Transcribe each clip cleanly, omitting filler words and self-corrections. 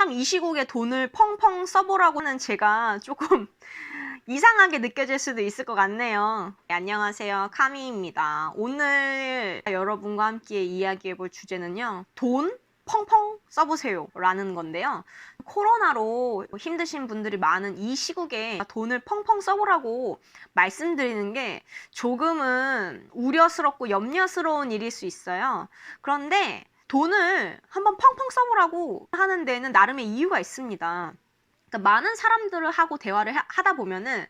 참 이 시국에 돈을 펑펑 써보라고 하는 제가 조금 이상하게 느껴질 수도 있을 것 같네요. 네, 안녕하세요. 카미입니다. 오늘 여러분과 함께 이야기해 볼 주제는요. 돈 펑펑 써보세요 라는 건데요. 코로나로 힘드신 분들이 많은 이 시국에 돈을 펑펑 써보라고 말씀드리는 게 조금은 우려스럽고 염려스러운 일일 수 있어요. 그런데 돈을 한번 펑펑 써보라고 하는 데에는 나름의 이유가 있습니다. 그러니까 많은 사람들을 하고 대화를 하다 보면은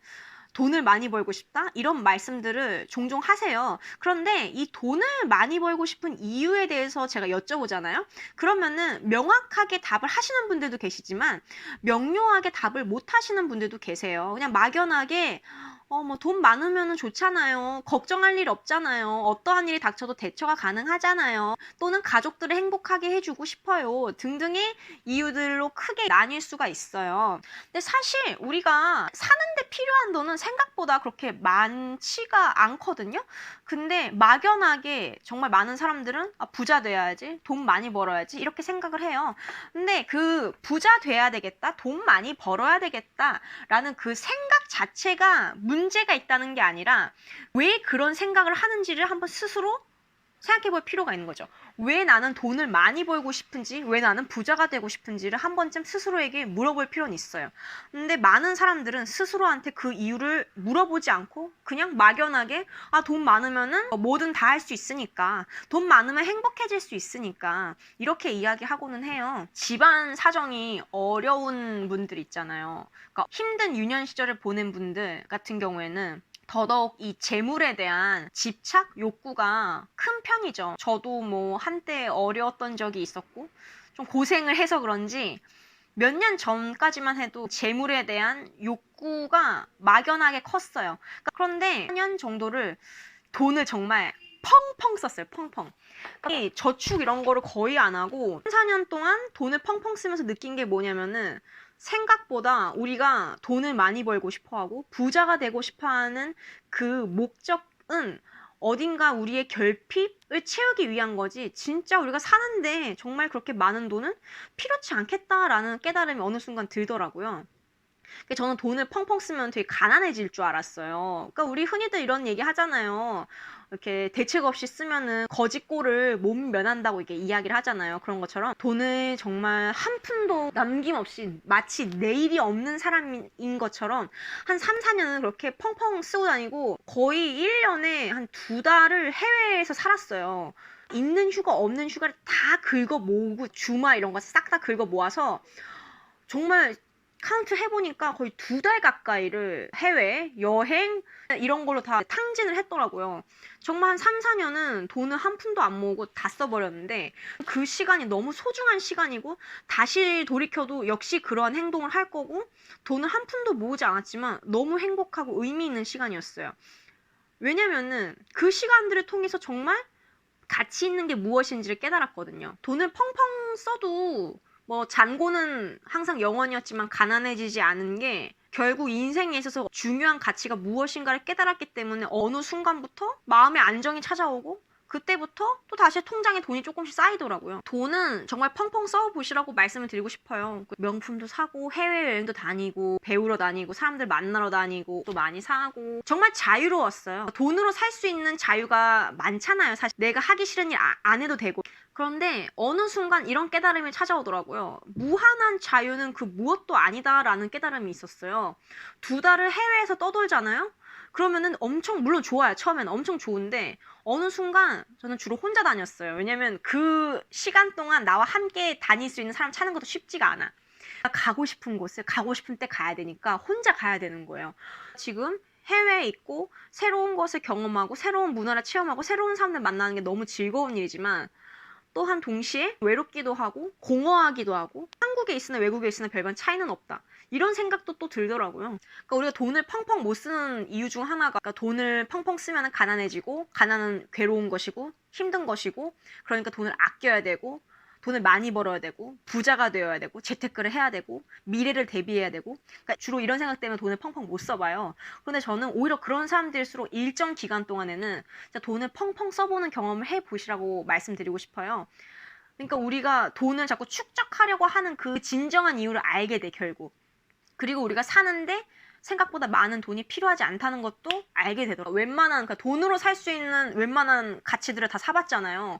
돈을 많이 벌고 싶다? 이런 말씀들을 종종 하세요. 그런데 이 돈을 많이 벌고 싶은 이유에 대해서 제가 여쭤보잖아요. 그러면은 명확하게 답을 하시는 분들도 계시지만 명료하게 답을 못 하시는 분들도 계세요. 그냥 막연하게 뭐 돈 많으면 좋잖아요. 걱정할 일 없잖아요. 어떠한 일이 닥쳐도 대처가 가능하잖아요. 또는 가족들을 행복하게 해주고 싶어요. 등등의 이유들로 크게 나뉠 수가 있어요. 근데 사실 우리가 사는데 필요한 돈은 생각보다 그렇게 많지가 않거든요. 근데 막연하게 정말 많은 사람들은 부자 돼야지, 돈 많이 벌어야지 이렇게 생각을 해요. 근데 그 부자 돼야 되겠다, 돈 많이 벌어야 되겠다라는 그 생각 자체가 문제가 있다는 게 아니라 왜 그런 생각을 하는지를 한번 스스로 생각해 볼 필요가 있는 거죠. 왜 나는 돈을 많이 벌고 싶은지, 왜 나는 부자가 되고 싶은지를 한 번쯤 스스로에게 물어볼 필요는 있어요. 근데 많은 사람들은 스스로한테 그 이유를 물어보지 않고 그냥 막연하게 돈 많으면은 뭐든 다 할 수 있으니까, 돈 많으면 행복해질 수 있으니까 이렇게 이야기하고는 해요. 집안 사정이 어려운 분들 있잖아요. 그러니까 힘든 유년 시절을 보낸 분들 같은 경우에는 더더욱 이 재물에 대한 집착 욕구가 큰 편이죠. 저도 뭐 한때 어려웠던 적이 있었고 좀 고생을 해서 그런지 몇 년 전까지만 해도 재물에 대한 욕구가 막연하게 컸어요. 그런데 4년 정도를 돈을 정말 펑펑 썼어요. 펑펑. 저축 이런 거를 거의 안 하고 3, 4년 동안 돈을 펑펑 쓰면서 느낀 게 뭐냐면은 생각보다 우리가 돈을 많이 벌고 싶어하고 부자가 되고 싶어하는 그 목적은 어딘가 우리의 결핍을 채우기 위한 거지 진짜 우리가 사는데 정말 그렇게 많은 돈은 필요치 않겠다라는 깨달음이 어느 순간 들더라고요. 저는 돈을 펑펑 쓰면 되게 가난해질 줄 알았어요. 그러니까 우리 흔히들 이런 얘기 하잖아요. 이렇게 대책 없이 쓰면은 거지꼴을 못 면한다고 이렇게 이야기를 하잖아요. 그런 것처럼 돈을 정말 한 푼도 남김없이 마치 내일이 없는 사람인 것처럼 한 3, 4년은 그렇게 펑펑 쓰고 다니고 거의 1년에 한 2달을 해외에서 살았어요. 있는 휴가 없는 휴가를 다 긁어 모으고 주말 이런 거 싹 다 긁어 모아서 정말 카운트 해보니까 거의 2달 가까이를 해외, 여행 이런 걸로 다 탕진을 했더라고요. 정말 한 3, 4년은 돈을 한 푼도 안 모으고 다 써버렸는데 그 시간이 너무 소중한 시간이고 다시 돌이켜도 역시 그러한 행동을 할 거고 돈을 한 푼도 모으지 않았지만 너무 행복하고 의미 있는 시간이었어요. 왜냐면은 그 시간들을 통해서 정말 가치 있는 게 무엇인지를 깨달았거든요. 돈을 펑펑 써도 뭐 잔고는 항상 영원이었지만 가난해지지 않은 게 결국 인생에 있어서 중요한 가치가 무엇인가를 깨달았기 때문에 어느 순간부터 마음의 안정이 찾아오고 그때부터 또 다시 통장에 돈이 조금씩 쌓이더라고요. 돈은 정말 펑펑 써보시라고 말씀을 드리고 싶어요. 명품도 사고 해외여행도 다니고 배우러 다니고 사람들 만나러 다니고 또 많이 사고 정말 자유로웠어요. 돈으로 살 수 있는 자유가 많잖아요. 사실 내가 하기 싫은 일 안 해도 되고. 그런데 어느 순간 이런 깨달음이 찾아오더라고요. 무한한 자유는 그 무엇도 아니다라는 깨달음이 있었어요. 2달을 해외에서 떠돌잖아요? 그러면은 엄청 물론 좋아요. 처음에는 엄청 좋은데 어느 순간 저는 주로 혼자 다녔어요. 왜냐면 그 시간 동안 나와 함께 다닐 수 있는 사람 찾는 것도 쉽지가 않아. 가고 싶은 곳을 가고 싶은 때 가야 되니까 혼자 가야 되는 거예요. 지금 해외에 있고 새로운 것을 경험하고 새로운 문화를 체험하고 새로운 사람들 만나는 게 너무 즐거운 일이지만 또한 동시에 외롭기도 하고 공허하기도 하고 한국에 있으나 외국에 있으나 별반 차이는 없다. 이런 생각도 또 들더라고요. 그러니까 우리가 돈을 펑펑 못 쓰는 이유 중 하나가 그러니까 돈을 펑펑 쓰면 가난해지고 가난은 괴로운 것이고 힘든 것이고 그러니까 돈을 아껴야 되고 돈을 많이 벌어야 되고 부자가 되어야 되고 재테크를 해야 되고 미래를 대비해야 되고 그러니까 주로 이런 생각 때문에 돈을 펑펑 못 써봐요. 그런데 저는 오히려 그런 사람들일수록 일정 기간 동안에는 진짜 돈을 펑펑 써보는 경험을 해보시라고 말씀드리고 싶어요. 그러니까 우리가 돈을 자꾸 축적하려고 하는 그 진정한 이유를 알게 돼, 결국. 그리고 우리가 사는데 생각보다 많은 돈이 필요하지 않다는 것도 알게 되더라고요. 그러니까 돈으로 살 수 있는 웬만한 가치들을 다 사봤잖아요.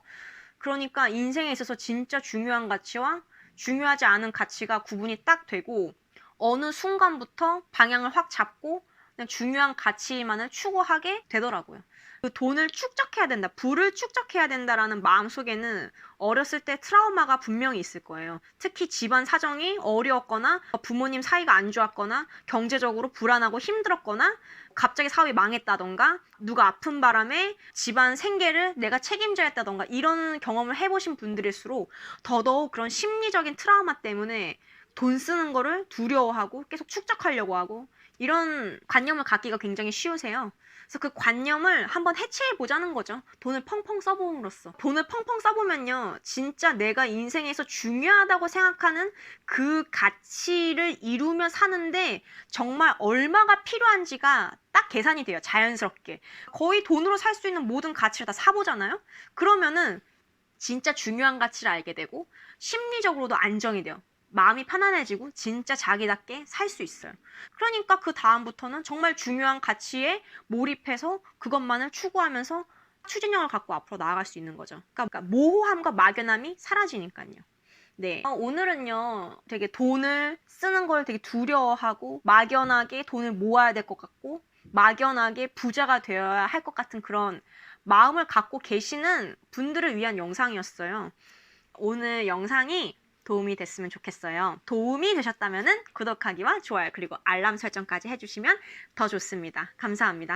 그러니까 인생에 있어서 진짜 중요한 가치와 중요하지 않은 가치가 구분이 딱 되고, 어느 순간부터 방향을 확 잡고 그냥 중요한 가치만을 추구하게 되더라고요. 그 돈을 축적해야 된다, 부를 축적해야 된다라는 마음속에는 어렸을 때 트라우마가 분명히 있을 거예요. 특히 집안 사정이 어려웠거나 부모님 사이가 안 좋았거나 경제적으로 불안하고 힘들었거나 갑자기 사업이 망했다던가 누가 아픈 바람에 집안 생계를 내가 책임져야 했다던가 이런 경험을 해보신 분들일수록 더더욱 그런 심리적인 트라우마 때문에 돈 쓰는 거를 두려워하고 계속 축적하려고 하고 이런 관념을 갖기가 굉장히 쉬우세요. 그래서 그 관념을 한번 해체해 보자는 거죠. 돈을 펑펑 써봄으로써. 돈을 펑펑 써보면요, 진짜 내가 인생에서 중요하다고 생각하는 그 가치를 이루며 사는데 정말 얼마가 필요한지가 딱 계산이 돼요. 자연스럽게. 거의 돈으로 살 수 있는 모든 가치를 다 사보잖아요. 그러면은 진짜 중요한 가치를 알게 되고 심리적으로도 안정이 돼요. 마음이 편안해지고 진짜 자기답게 살 수 있어요. 그러니까 그 다음부터는 정말 중요한 가치에 몰입해서 그것만을 추구하면서 추진력을 갖고 앞으로 나아갈 수 있는 거죠. 그러니까 모호함과 막연함이 사라지니까요. 네. 오늘은요, 되게 돈을 쓰는 걸 되게 두려워하고 막연하게 돈을 모아야 될 것 같고 막연하게 부자가 되어야 할 것 같은 그런 마음을 갖고 계시는 분들을 위한 영상이었어요. 오늘 영상이 도움이 됐으면 좋겠어요. 도움이 되셨다면 구독하기와 좋아요 그리고 알람 설정까지 해주시면 더 좋습니다. 감사합니다.